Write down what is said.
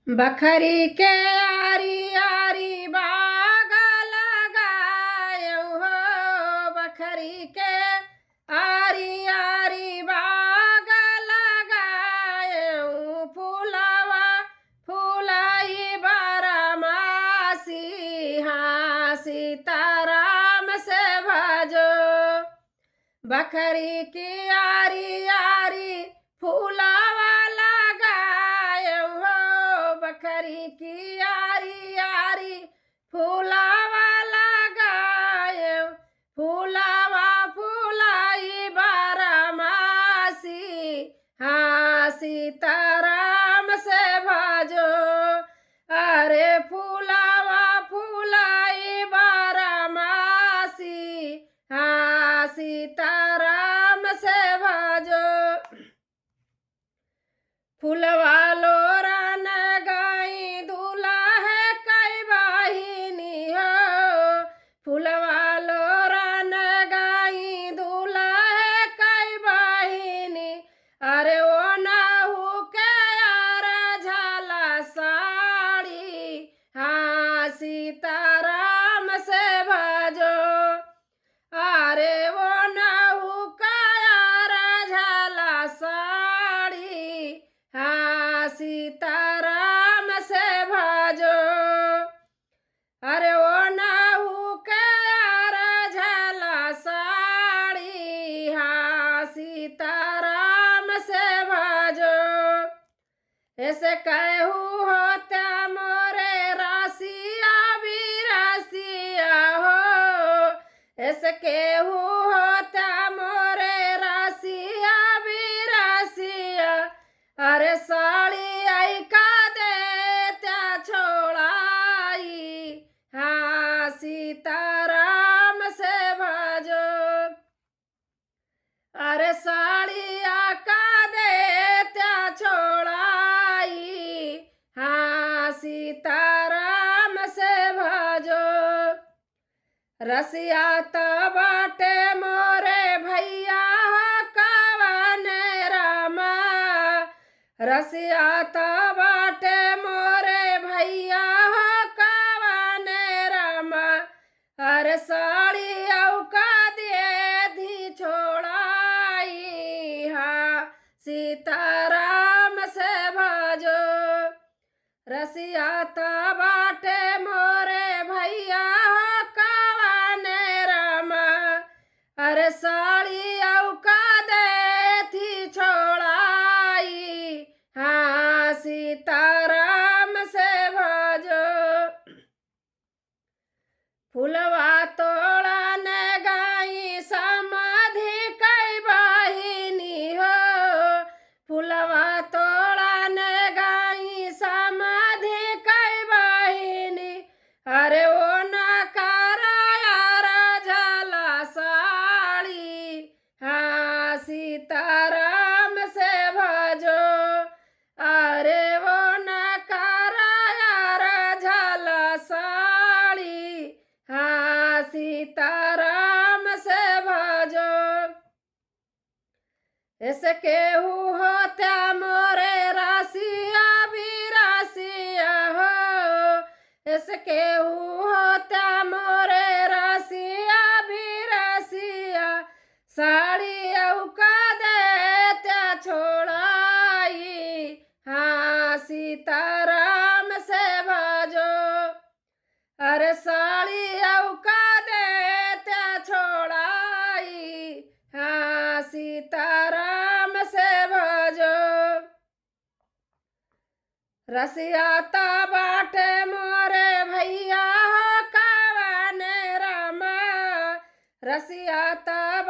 बखरी के आरी आरी बाग लगायो हो। बखरी के आरी आरी बाग लगायो। फूलवा फूलाई बारमासी। हाँ सीताराम से भजो। बखरी की आरी आरी फूलवा लगायो हो। बखरी की आरी आरी फूलवा लगायो। फूलवा फूलाई बारमासी। हाँ सीताराम से भजो। अरे फूलवा फूलाई बारमासी। हाँ सीताराम से भजो। फूलवा लोरन गाई दूल्हा है कई बाहिनी हो। फूलवा लोरन गाई दूल्हा है कई बाहिनी। अरे ओ नाहू के यार झाला साड़ी। हाँ सीताराम से भजो। अरे वो नाहू का यार झाला साड़ी। हाँ सीताराम से भजो। अरे वो नाहू का यार झाला साड़ी। हाँ सीताराम से भजो। ऐसे कहू होता मोरे रासिया भी रासिया हो। ऐसे केहू होता मोरे रासिया भी रासिया। अरे साड़ी आई का दे त्या छोड़ाई। हाँ सीताराम से भजो। अरे साड़ी आका दे त्या छोड़ाई। हाँ सीताराम से भजो। रसिया त बाटे मोरे भैया कवन रामा। रसिया त बाटे मोरे भैया कवन रामा। अरे साड़ी औका दे धी छोड़ाई। हाँ सीताराम से भजो। रसिया त बाटे मोरे भैया कवन रामा। अरे साड़ी औका दे थी छोड़ाई। हाँ सीताराम से भजो। फूलवा तोड़न गाई समाधि कई बाहिनी हो। फूलवा तोड़न गाई समाधि कई बाहिनी। अरे ओ नकारा यार झाला साड़ी। हाँ सीताराम से भजो। अरे वो नकारा यार झाला साड़ी। हाँ सीताराम से भजो। ऐसे केहू होता मोरे रासिया भी रासिया हो। ऐसे केहू होता मोरे रासिया भी रासिया। साड़ी औका दे त्या छोड़ाई। हाँ सीताराम से भजो। अरे साड़ी औका दे त्या छोड़ाई। हाँ सीताराम से भजो। रसिया ता बाटे मोरे भैया कवन रामा। रसिया ता